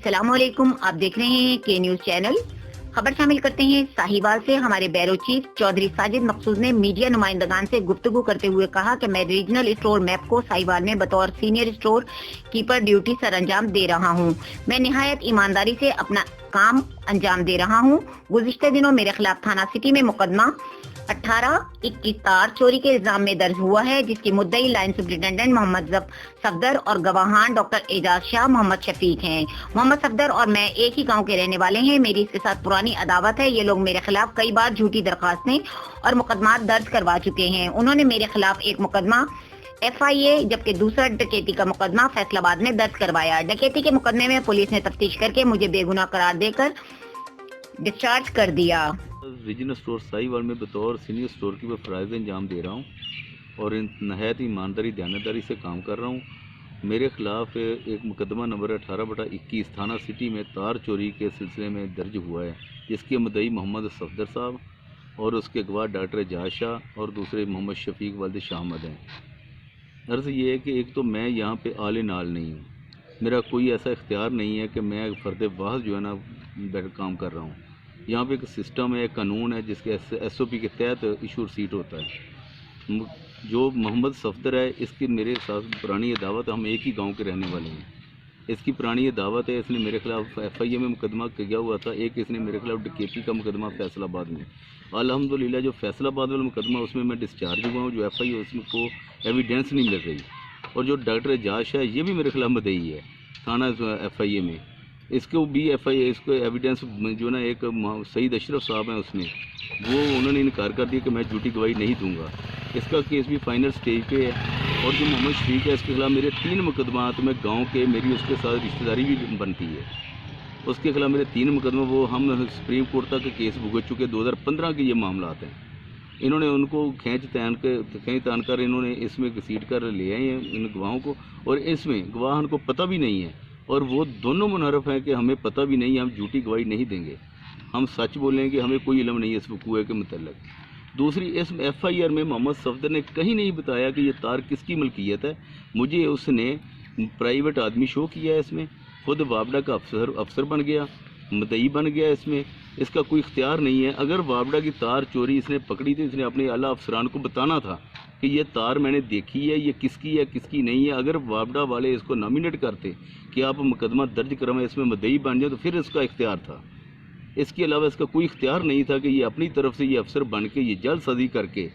السلام علیکم، آپ دیکھ رہے ہیں کے نیوز چینل۔ خبر شامل کرتے ہیں ساہیوال سے۔ ہمارے بیرو چیف چودھری ساجد مقصود نے میڈیا نمائندگان سے گفتگو کرتے ہوئے کہا کہ میں ریجنل اسٹور میپ کو ساہیوال میں بطور سینئر اسٹور کیپر ڈیوٹی سر انجام دے رہا ہوں۔ میں نہایت ایمانداری سے اپنا کام انجام دے رہا ہوں۔ گزشتہ دنوں میرے خلاف تھانہ سٹی میں مقدمہ 18-21 تار چوری کے الزام میں درج ہوا ہے، جس کی مدعی لائن سپرنٹینڈنٹ محمد صفدر اور گواہان ڈاکٹر اعجاز شاہ محمد شفیق ہیں۔ محمد صفدر اور میں ایک ہی گاؤں کے رہنے والے ہیں۔ میری اس کے ساتھ پرانی عداوت ہے۔ یہ لوگ میرے خلاف کئی بار جھوٹی درخواستیں اور مقدمات درج کروا چکے ہیں۔ انہوں نے میرے خلاف ایک مقدمہ FIA جبکہ دوسرا ڈکیتی کا مقدمہ فیصل آباد میں درج کروایا۔ ڈکیتی کے مقدمے میں پولیس نے تفتیش کر کے مجھے بے گناہ قرار دے کر ڈسچارج کر دیا۔ ریجنل اسٹور ساہیوال میں بطور سینئر اسٹور کی فرائض انجام دے رہا ہوں اور نہایت ایمانداری دیانتداری سے کام کر رہا ہوں۔ میرے خلاف ایک مقدمہ نمبر 18/21 تھانہ سٹی میں تار چوری کے سلسلے میں درج ہوا ہے، جس کے مدعی محمد صفدر صاحب اور اس کے گواہ ڈاکٹر اعجاز شاہ اور دوسرے محمد شفیق والد شاہ احمد ہیں۔ عرض یہ ہے کہ ایک تو میں یہاں پہ آل نال نہیں ہوں، میرا کوئی ایسا اختیار نہیں ہے کہ میں فرد واحد جو ہے نا کام کر رہا ہوں۔ یہاں پہ ایک سسٹم ہے، ایک قانون ہے جس کے SOP کے تحت ایشور سیٹ ہوتا ہے۔ جو محمد صفدر ہے، اس کی میرے ساتھ پرانی عداوت، ہم ایک ہی گاؤں کے رہنے والے ہیں۔ اس کی پرانی عداوت ہے، اس نے میرے خلاف FIA میں مقدمہ کیا ہوا تھا، ایک اس نے میرے خلاف ڈکیتی کا مقدمہ فیصل آباد میں۔ الحمدللہ جو فیصل آباد والا مقدمہ اس میں ڈسچارج ہوا ہوں، جو FIA اس میں کو ایویڈنس نہیں مل رہی، اور جو ڈاکٹر اعجاز ہے یہ بھی میرے خلاف مدعی ہے تھانہ FIA میں۔ اس کو بھی FIA اس کو ایویڈنس جو نا ایک سعید اشرف صاحب ہیں، اس میں انہوں نے انکار کر دیا کہ میں جھوٹی گواہی نہیں دوں گا۔ اس کا کیس بھی فائنل سٹیج پہ ہے، اور جو محمد شفیق ہے اس کے خلاف میرے 3 مقدمات میں گاؤں کے، میری اس کے ساتھ رشتہ داری بھی بنتی ہے، اس کے خلاف میرے 3 مقدمہ، وہ ہم سپریم کورٹ تک کیس بھگت چکے۔ 2015 کے یہ معاملات ہیں۔ انہوں نے ان کو کھینچ تان کر انہوں نے اس میں گھسیٹ کر لے آئے ہیں ان گواہوں کو، اور اس میں گواہان کو پتہ بھی نہیں ہے، اور وہ دونوں منحرف ہیں کہ ہمیں پتہ بھی نہیں ہے، ہم جھوٹی گواہی نہیں دیں گے، ہم سچ بولیں گے، ہمیں کوئی علم نہیں ہے اس وقوع کے متعلق۔ دوسری، اس FIR میں محمد صفدر نے کہیں نہیں بتایا کہ یہ تار کس کی ملکیت ہے۔ مجھے اس نے پرائیویٹ آدمی شو کیا ہے، اس میں خود وابڈا کا افسر بن گیا، مدعی بن گیا، اس میں اس کا کوئی اختیار نہیں ہے۔ اگر وابڈا کی تار چوری اس نے پکڑی تھی، اس نے اپنے اعلیٰ افسران کو بتانا تھا کہ یہ تار میں نے دیکھی ہے، یہ کس کی ہے کس کی نہیں ہے۔ اگر وابڈا والے اس کو نامینیٹ کرتے کہ آپ مقدمہ درج کروائیں، اس میں مدعی بن جائے، تو پھر اس کا اختیار تھا۔ اس کے علاوہ اس کا کوئی اختیار نہیں تھا کہ یہ اپنی طرف سے یہ افسر بن کے یہ جعل سازی کر کے